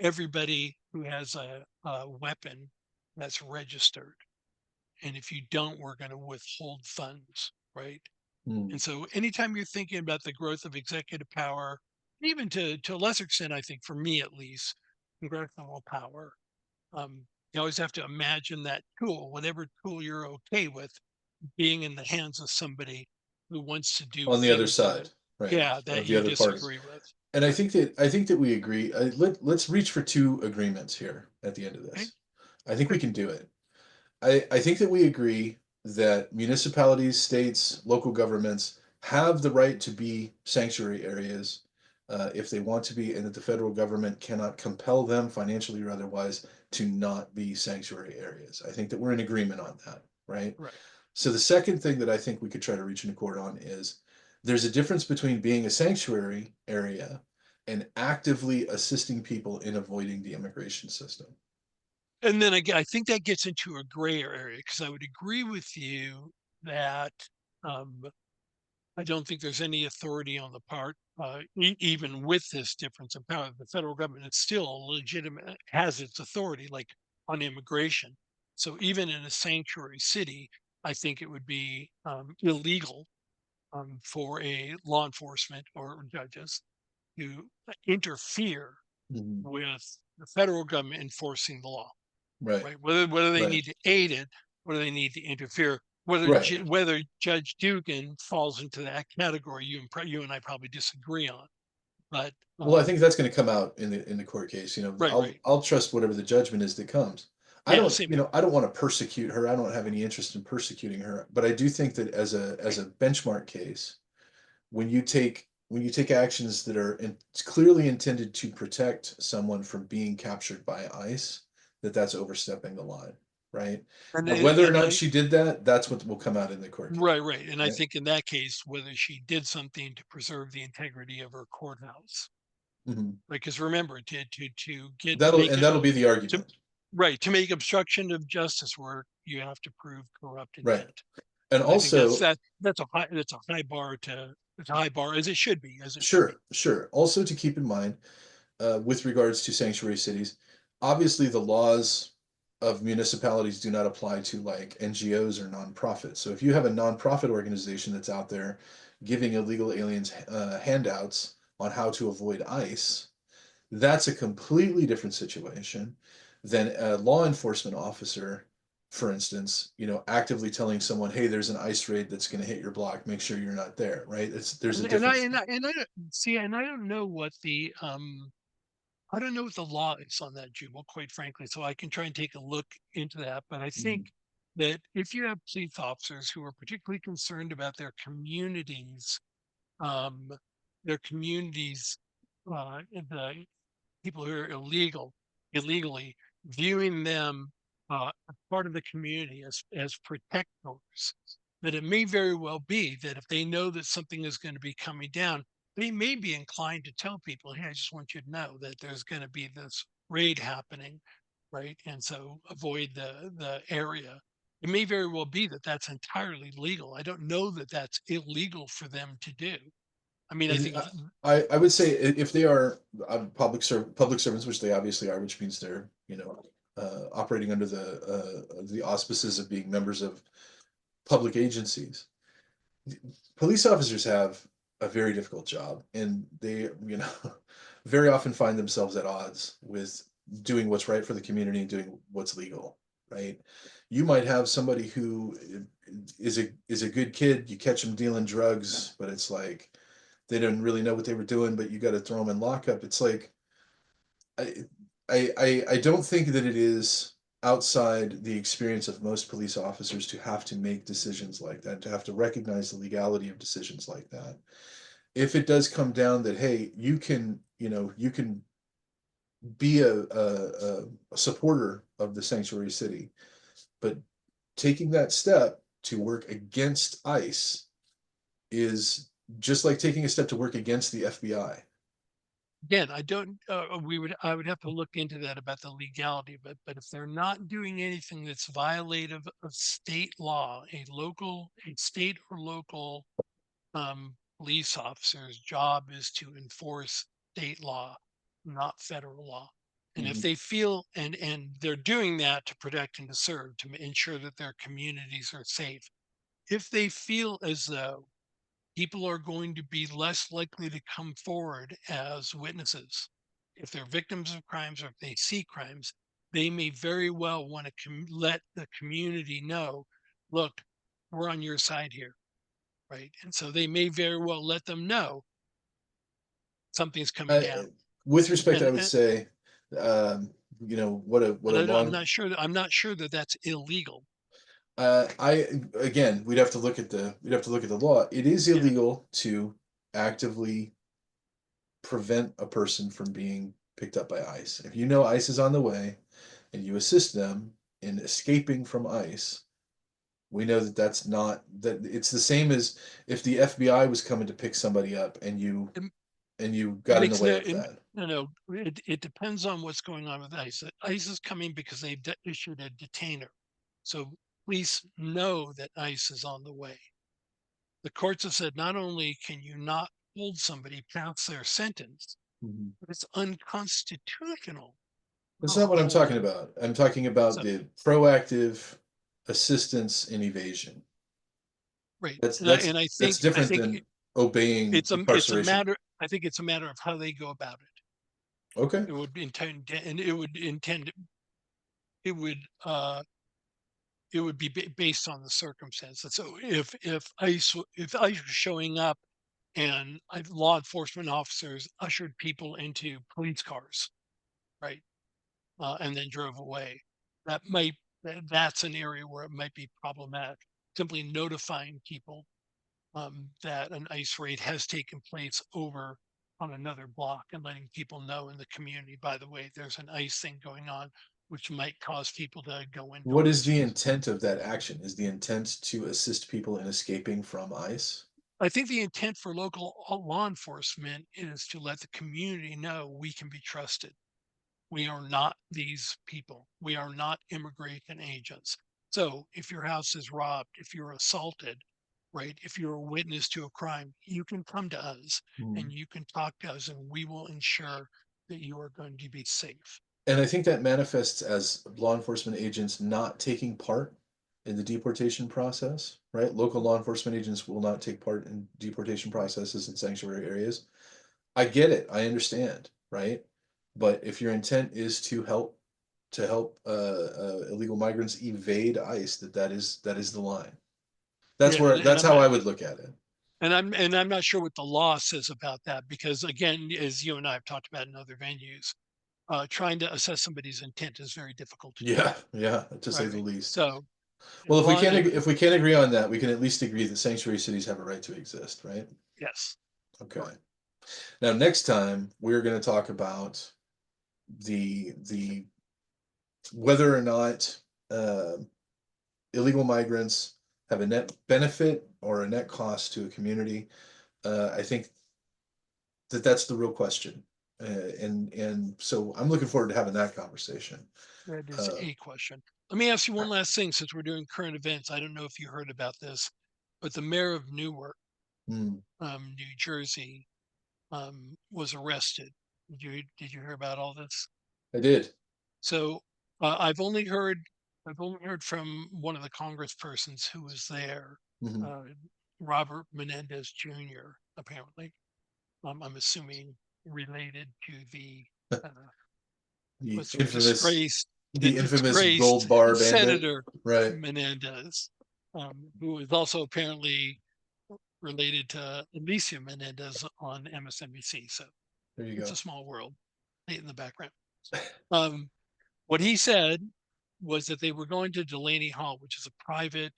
everybody who has a weapon that's registered. And if you don't, we're going to withhold funds, right? Mm. And so, anytime you're thinking about the growth of executive power, even to a lesser extent, I think for me at least, congressional power, you always have to imagine that tool, whatever tool you're okay with, being in the hands of somebody who wants to do On the other things side, right, yeah, that of the you other parties. disagree with. And Right. I think that we agree. Let's reach for two agreements here at the end of Okay. this. I think we Good. can do it. I think that we agree that municipalities, states, local governments have the right to be sanctuary areas if they want to be, and that the federal government cannot compel them financially or otherwise to not be sanctuary areas. I think that we're in agreement on that, right? Right. So the second thing that I think we could try to reach an accord on is there's a difference between being a sanctuary area and actively assisting people in avoiding the immigration system. And then again, I think that gets into a grayer area, because I would agree with you that um, I don't think there's any authority on the part, even with this difference in power. The federal government is still legitimate, has its authority, like on immigration. So even in a sanctuary city, I think it would be illegal for a law enforcement or judges to interfere Mhm. with the federal government enforcing the law, Right, right? Whether they right, need to aid it, whether they need to interfere, right. whether Judge Dugan falls into that category, you and I probably disagree on. But Well, I think that's going to come out in the court case. right, right, I'll trust whatever the judgment is that comes. yeah, same here. I don't want to persecute her. I don't have any interest in persecuting her. But I do think that as a benchmark case, when you take actions that are clearly intended to protect someone from being captured by ICE, that's overstepping the line, right? And Now, whether or and not I she did that, that's what will come out in the court case, right, right, and I right? think in that case, whether she did something to preserve the integrity of her courthouse, Mhm. right? Because remember, to get That'll be the to argument, right, to make obstruction of justice work, you have to prove corrupt right? intent. And And I think also, that's a high bar to it's a high bar, as it should be, as it should be. sure, sure. Also, to keep in mind, with regards to sanctuary cities, obviously the laws of municipalities do not apply to like NGOs or nonprofits. So if you have a nonprofit organization that's out there giving illegal aliens handouts on how to avoid ICE, that's a completely different situation than a law enforcement officer, for instance, actively telling someone, "Hey, there's an ICE raid that's going to hit your block. Make sure you're not there." Right? There's a difference. And I don't see, and I don't know what the I don't know what the law is on that, Jubal, quite frankly. So I can try and take a look into that. But I think Mhm. that if you have police officers who are particularly concerned about um, their communities, the people who are illegally viewing them as part of the community as protectors, that it may very well be that if they know that something is going to be coming down, they may be inclined to tell people, hey, I just want you to know that there's going to be this raid happening, right? And so avoid the area. It may very well be that that's entirely legal. I don't know that that's illegal for them to do. I mean, I think I would say if they are public servants, which they obviously are, which means they're operating under the auspices of being members of public agencies. Police officers have a very difficult job, and they, you know, very often find themselves at odds with doing what's right for the community and doing what's legal, right? You might have somebody who is a good kid. You catch them dealing drugs, but it's like they didn't really know what they were doing, but you got to throw them in lockup. It's like I, I don't think that it is outside the experience of most police officers to have to make decisions like that, to have to recognize the legality of decisions like that. If it does come down that, hey, you can, you know, you can be a supporter of the sanctuary city, but taking that step to work against ICE is just like taking a step to work against the FBI. Again, I don't, I would have to look into that about the legality, but if they're not doing anything that's violative of state law, a state or local police officer's job is to enforce state law, not federal law. And if Mhm. they feel, and they're doing that to protect and to serve, to ensure that their communities are safe. If they feel as though people are going to be less likely to come forward as witnesses, if they're victims of crimes or if they see crimes, they may very well want to let the community know, look, we're on your side here, right? And so they may very well let them know something's coming I, down. with respect, I would And say, you know, what but a I'm long. not sure that that's illegal. I again, we'd have to look at the law. It is Yeah. illegal to actively prevent a person from being picked up by ICE. If you know ICE is on the way and you assist them in escaping from ICE, we know that that's not that it's the same as if the FBI was coming to pick somebody up It, and you it got in the makes way no, of that. no, it depends on what's going on with ICE. ICE is coming because they've issued a detainer. So police know that ICE is on the way. The courts have said not only can you not hold somebody past their sentence, Mhm. but it's unconstitutional to That's not what I'm hold talking them. about. I'm talking about So, the proactive assistance in evasion. right. That's And that's I different think than obeying it's a incarceration. matter, I think it's a matter of how they go about it. Okay. It would intend, and it would intend, it would, it would be based on the circumstances. So if ICE was showing up and law enforcement officers ushered people into police cars, right, and then drove away, that might that's an area where it might be problematic. Simply notifying people that an ICE raid has taken place over on another block and letting people know in the community, by the way, there's an ICE thing going on, which might cause people to go What is indoors. the intent of that action? Is the intent to assist people in escaping from ICE? I think the intent for local law enforcement is to let the community know we can be trusted. We are not these people. We are not immigration agents. So if your house is robbed, if you're assaulted, right, if you're a witness to a crime, you can come to us Hmm. and you can talk to us and we will ensure that you are going to be safe. And I think that manifests as law enforcement agents not taking part in the deportation process, right? Local law enforcement agents will not take part in deportation Right. processes in sanctuary areas. I get it. I understand, right? But if your intent is to help illegal migrants evade ICE, that is the line. Yeah. And That's I'm how not, I would look at it. and I'm not sure what the law says about that because again, as you and I have talked about in other venues, trying to assess somebody's intent is very difficult to do. Yeah, yeah, to say the Right. least. So Well, law, if we can't agree on that, we can at least agree that sanctuary cities have a right to exist, right? yes, Okay. correct. Now, next time we're going to talk about the whether or not uh, illegal migrants have a net benefit or a net cost to a community. I think that that's the real question, and so I'm looking forward to having that conversation. That is Uh, a question. Let me ask you one last thing since we're doing current events. I don't know if you heard about this, but the mayor of Newark, hmm, New Jersey, was arrested. Did you hear about all this? I did. So I've only heard from one of the congresspersons who was there, Hmm. uh, Robert Menendez Jr. apparently. I'm assuming related to uh, The what's the word, infamous, the the infamous disgraced gold bar bandit, Senator right? Menendez, who is also apparently related to Alicia Menendez on MSNBC. So There you it's go. a small world in the background. Um, what he said was that they were going to Delaney Hall, which is a private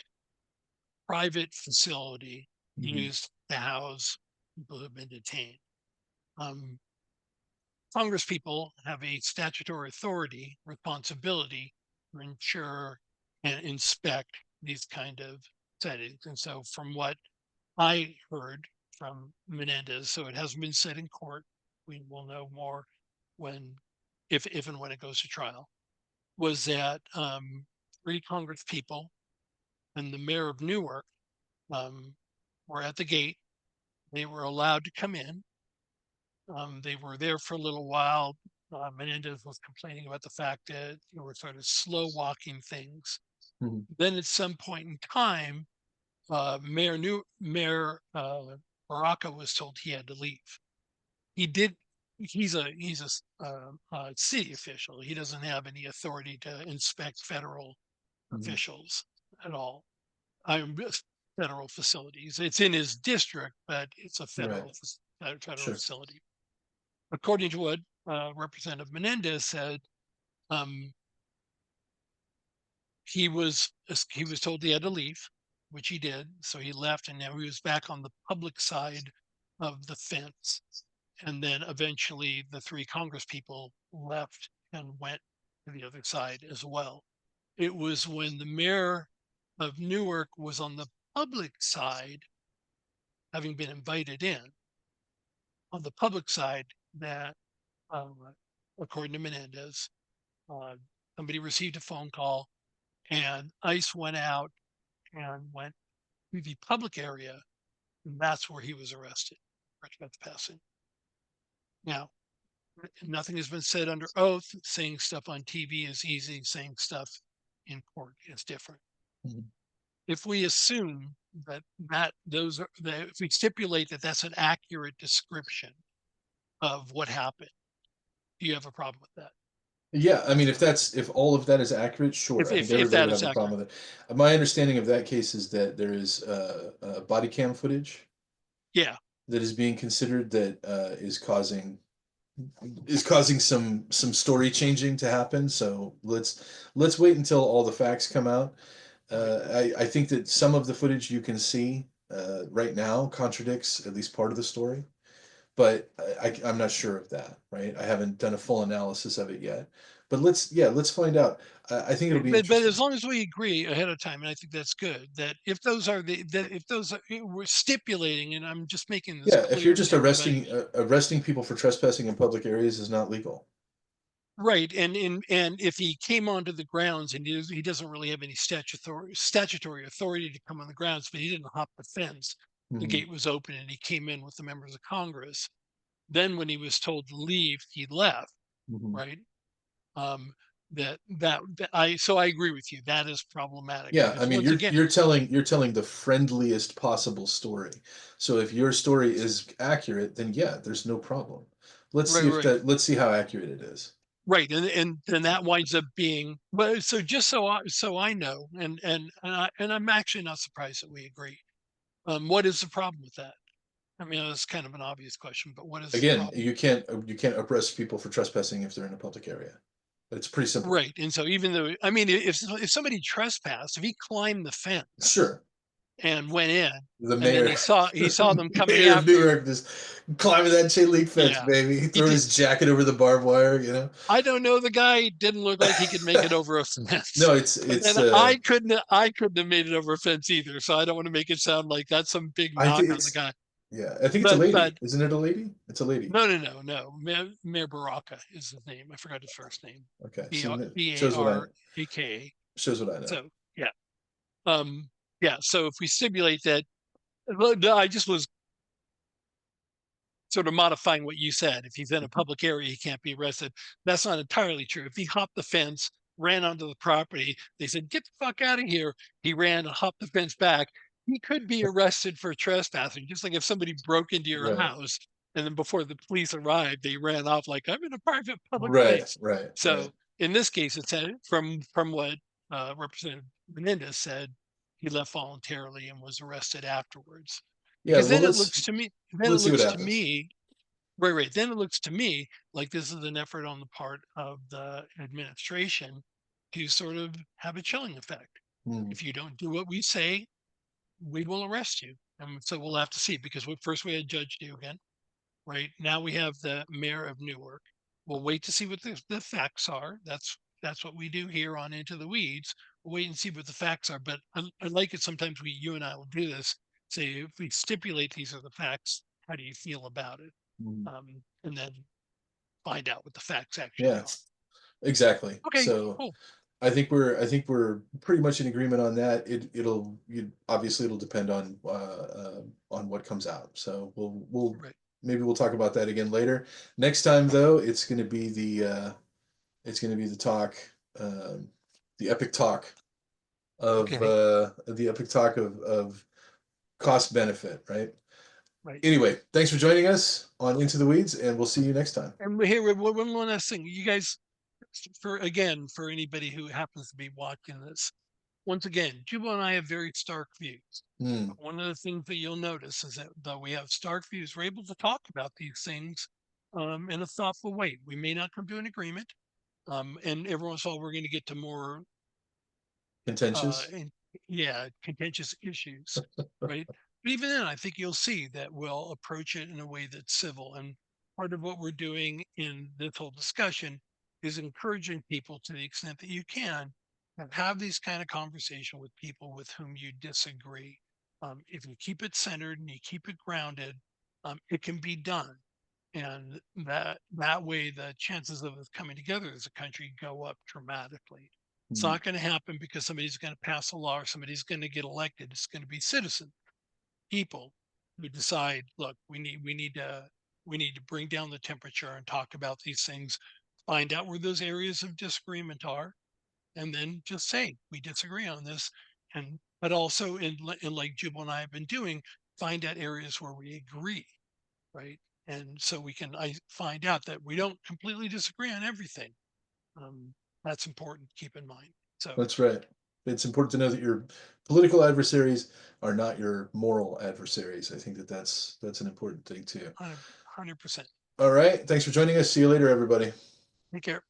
facility Mhm. used to house people who've been detained. Um, Congress people have a statutory authority responsibility to ensure and inspect these kind of settings. And so from what I heard from Menendez, so it hasn't been said in court, we will know more when, if and when it goes to trial, was that three Congress people and the mayor of Newark um, were at the gate. They were allowed to come in. They were there for a little while. Menendez was complaining about the fact that you were sort of slow walking things. Mhm. Then at some point in time, Mayor Baraka was told he had to leave. He did. He's a city official. He doesn't have any authority to inspect federal Mhm. officials at all. I'm federal facilities. It's in his district, but it's a Right. federal Sure. facility. According to what Representative Menendez said, um, he was told he had to leave, which he did. So he left, and now he was back on the public side of the fence. And then eventually, the three Congress people left and went to the other side as well. It was when the mayor of Newark was on the public side, having been invited in on the public side, that, um, according to Menendez, uh, somebody received a phone call and ICE went out and went to the public area. And that's where he was arrested for trespassing. Now, nothing has been said under oath. Saying stuff on TV is easy, saying stuff in court is different. Mhm. If we assume if we stipulate that that's an accurate description of what happened, do you have a problem with that? Yeah, I mean, if all of that is accurate, sure. I think If everybody that would have is a accurate, problem with it. My understanding of that case is that there is body cam footage yeah. that is being considered that is causing some story changing to happen. So let's wait until all the facts come out. Right. I think that some of the footage you can see right now contradicts at least part of the story, but I'm not sure of that, right? I haven't done a full analysis of it yet. But let's find out. I think it'll be But interesting. as long as we agree ahead of time, and I think that's good, that if those are that if those are, we're stipulating, and I'm just making this Yeah, if you're clear just to everybody, arresting people for trespassing in public areas is not legal. right? And if he came onto the grounds and he doesn't really have any statutory authority to come on the grounds, but he didn't hop the fence. The Hmm. gate was open, and he came in with the members of Congress. Then, when he was told to leave, he left. Hmm. Right? Um, that I agree with you. That is problematic Yeah, I because mean once again, you're telling the friendliest possible story. So if your story is accurate, then yeah, there's no problem. right, right. Let's see how accurate it is. Right, and then that winds up being, but so just so I know, and I'm actually not surprised that we agree. What is the problem with that? I mean, it's kind of an obvious question, but what is the Again, problem? you can't arrest people for trespassing if they're in a public area. It's pretty simple. Right, and so even though, I mean, if somebody trespassed, if he climbed the fence Sure. and went in, The and then mayor, he saw them coming mayor of after, Newark, just climbing that chain link fence, yeah, baby. He he throwing did. his jacket over the barbed wire, you know. I don't know. The guy didn't look like he could make it over a fence, No, but it's then I couldn't have made it over a fence either. So I don't want to make it sound like that's some big I knock think on the it's guy. yeah, I think it's a But lady. Isn't it a lady? It's a lady. no. Mayor Baraka is his name. I forgot his first name. Okay, B R see, B A shows what I R A K. shows what I know. So yeah, um, yeah. So if we stipulate that, well, no, I just was sort of modifying what you said. If he's in a public area, he can't be arrested. That's not entirely true. If he hopped the fence, ran onto the property, they said, "Get the fuck out of here." He ran and hopped the fence back. he could be arrested for trespassing, just like if somebody broke into your Right. house and then before the police arrived, they ran off like I'm in a private public Right. place. Right. Right. So in this case, it said from what Representative Menendez said, he left voluntarily and was arrested afterwards. Yeah. Because Well, then it looks to me, let's see what happens. right, right. Then it looks to me like this is an effort on the part of the administration to sort of have a chilling effect. Hmm. If you don't do what we say, we will arrest you. And so we'll have to see because first we had Judge Dugan, right? Now we have the mayor of Newark. We'll wait to see what the facts are. That's what we do here on Into the Weeds. We'll wait and see what the facts are. But I like it sometimes you and I will do this. Say if we stipulate these are the facts, how do you feel about it? Hmm. And then find out what the facts actually Yeah. are. Exactly. Okay, So cool. I think we're pretty much in agreement on that. Obviously it'll depend on what comes out. So we'll Right. maybe we'll talk about that again later. Next time though, it's going to be the talk, um, the epic talk Okay. the epic talk of cost benefit, right? Right. Anyway, thanks for joining us on Into the Weeds, and we'll see you next time. And here, one last thing. You guys, for anybody who happens to be watching this, once again, Jubal and I have very stark views. Hmm. But one of the things that you'll notice is that though we have stark views, we're able to talk about these things in a thoughtful way. We may not come to an agreement, and every once in a while we're going to get to more Contentious. and yeah, contentious issues, right? But even then, I think you'll see that we'll approach it in a way that's civil. And part of what we're doing in this whole discussion is encouraging people to the extent that you can have these kind of conversation with people with whom you disagree. If you keep it centered and you keep it grounded, it can be done. And that way the chances of us coming together as a country go up dramatically. It's Hmm. not going to happen because somebody's going to pass a law or somebody's going to get elected. It's going to be citizen people who decide, look, we need to bring down the temperature and talk about these things, find out where those areas of disagreement are, and then just say we disagree on this. And but also in like Jubal and I have been doing, find out areas where we agree, right? And so we can find out that we don't completely disagree on everything. Um, that's important to keep in mind. So That's right. It's important to know that your political adversaries are not your moral adversaries. I think that's an important thing too. 100%. All right. Thanks for joining us. See you later, everybody. Take care.